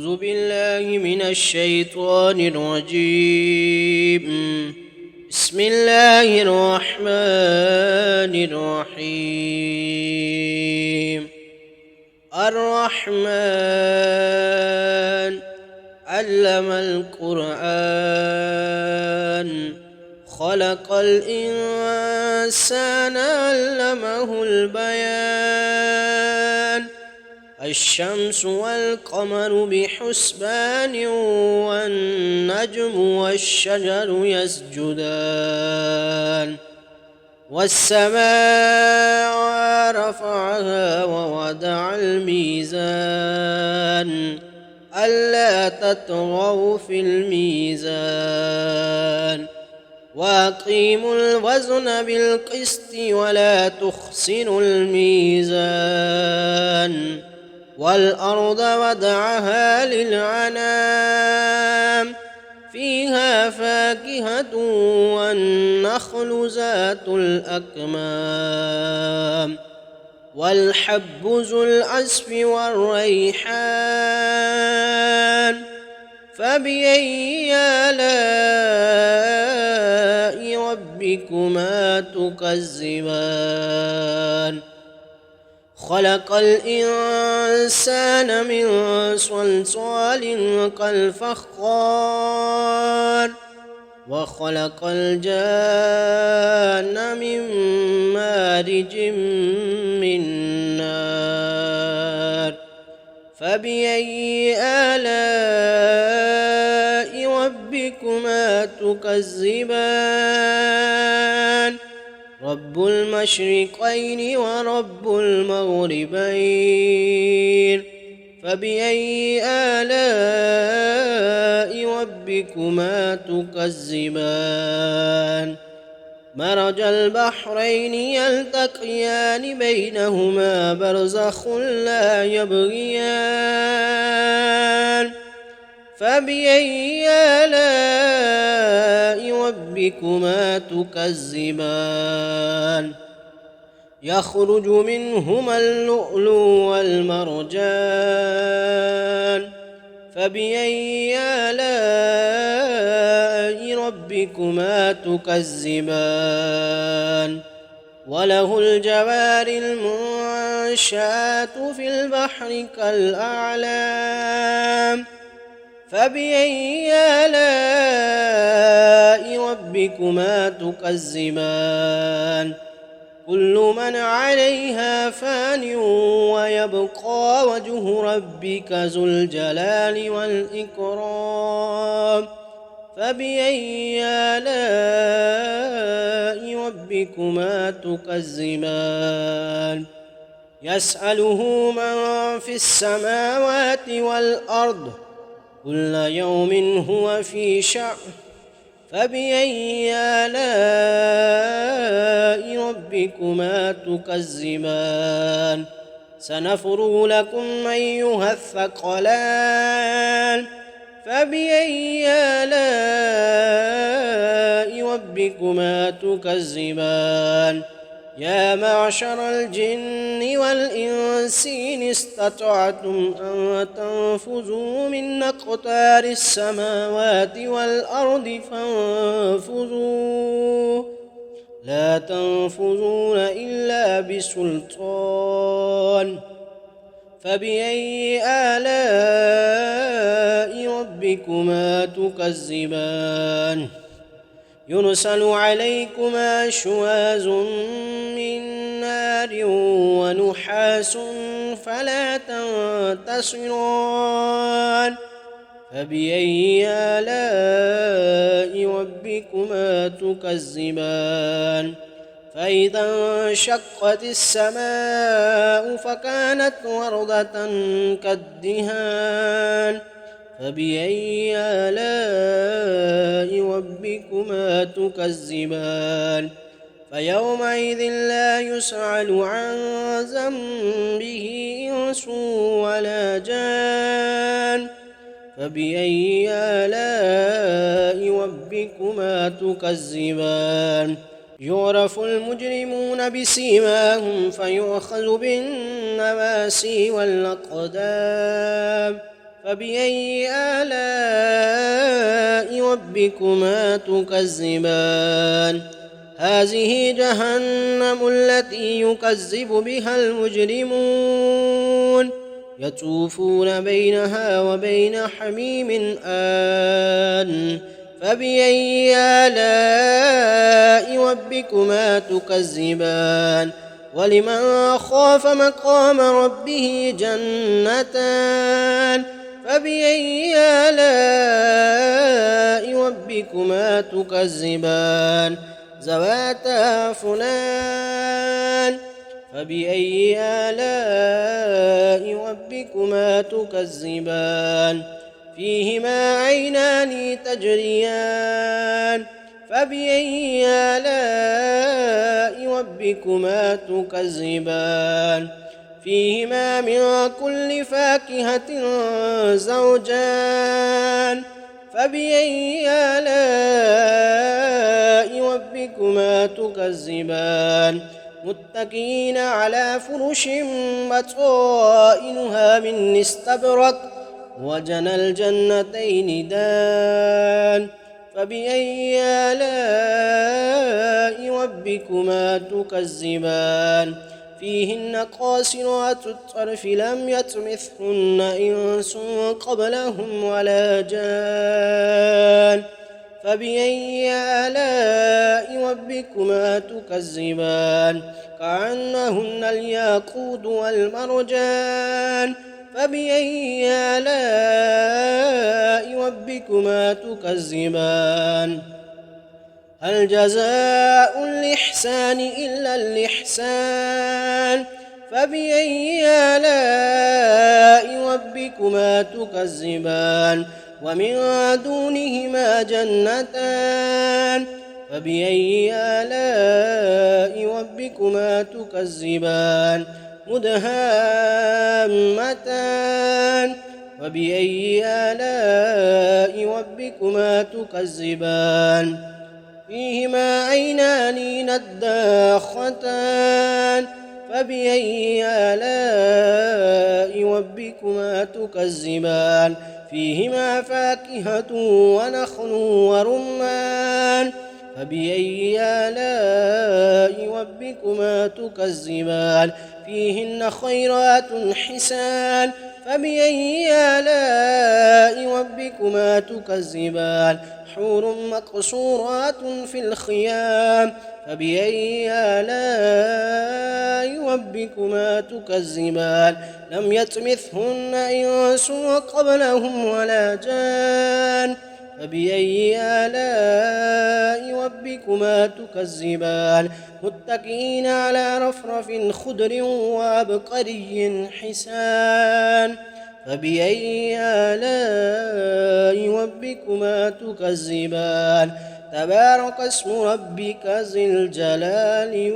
أعوذ بالله من الشيطان الرجيم. بسم الله الرحمن الرحيم. الرحمن علم القرآن خلق الإنسان علمه البيان. الشمس والقمر بحسبان والنجم والشجر يسجدان. والسماء رفعها ووضع الميزان ألا تطغوا في الميزان وأقيموا الوزن بالقسط ولا تخسروا الميزان. والأرض وضعها للعنام فيها فاكهة والنخل ذات الأكمام والحب ذو العصف والريحان. فبأي آلاء ربكما تكذبان؟ خلق الإنسان من صلصال كالفخار وخلق الجان من مارج من نار. فبأي آلاء ربكما تكذبان؟ رب المشرقين ورب المغربين. فبأي آلاء ربكما تكذبان؟ مرج البحرين يلتقيان بينهما برزخ لا يبغيان. فبأي آلاء ربكما تكذبان؟ يخرج منهما اللؤلؤ والمرجان. فبأي آلاء ربكما تكذبان؟ وله الجوار المنشآت في البحر كالأعلام. فبأي آلاء ربكما تكذبان؟ كل من عليها فان ويبقى وجه ربك ذو الجلال والإكرام. فبأي آلاء ربكما تكذبان؟ يسأله من في السماوات والأرض كل يوم هو في شأن. فبأي آلاء ربكما تكذبان؟ سنفرغ لكم أيها الثقلان. فبأي آلاء ربكما تكذبان؟ يا معشر الجن والإنس إن استطعتم أن تنفذوا من أقطار السماوات والأرض فانفذوا لا تنفذون إلا بسلطان. فبأي آلاء ربكما تكذبان؟ يرسل عليكما شواظ من نار ونحاس فلا تنتصران. فبأي آلاء ربكما تكذبان؟ فإذا انشقت السماء فكانت وردة كالدهان. فبأي آلاء ربكما تكذبان؟ فيومئذ لا يسأل عن ذنبه إنس ولا جان. فبأي آلاء ربكما تكذبان؟ يعرف المجرمون بسيماهم فيؤخذ بالنواسي والأقدام فبأي آلاء ربكما تكذبان هذه جهنم التي يكذب بها المجرمون يطوفون بينها وبين حميم آن فبأي آلاء ربكما تكذبان ولمن خاف مقام ربه جنتان فبأي آلاء ربكما تكذبان ذواتا أفنان فبأي آلاء ربكما تكذبان فيهما عينان تجريان فبأي آلاء ربكما تكذبان فيهما من كل فاكهة زوجان فبأي آلاء ربكما تكذبان متكئين على فرش بطائنها من استبرق وجنى الجنتين دان فبأي آلاء ربكما تكذبان فيهن قاصرات الطرف لم يطمثهن إنس قبلهم ولا جان فبأي آلاء ربكما تكذبان كأنهن الياقوت والمرجان فبأي آلاء ربكما تكذبان هل جزاء الإحسان إلا الإحسان فبأي آلاء ربكما تكذبان ومن دونهما جنتان فبأي آلاء ربكما تكذبان مدهامتان فبأي آلاء ربكما تكذبان فيهما عينان نضاختان فبأي آلاء ربكما تكذبان فيهما فاكهة ونخل ورمان فبأي آلاء ربكما تكذبان فيهن خيرات حسان فبأي آلاء ربكما تكذبان حور مقصورات في الخيام فبأي آلاء ربكما تكذبان لم يطمثهن إنس قبلهم ولا جان فبأي آلاء ربكما تكذبان متكئين على رفرف خضر وعبقري حسان فبأي آلاء ربكما تكذبان تبارك اسم ربك ذي الجلال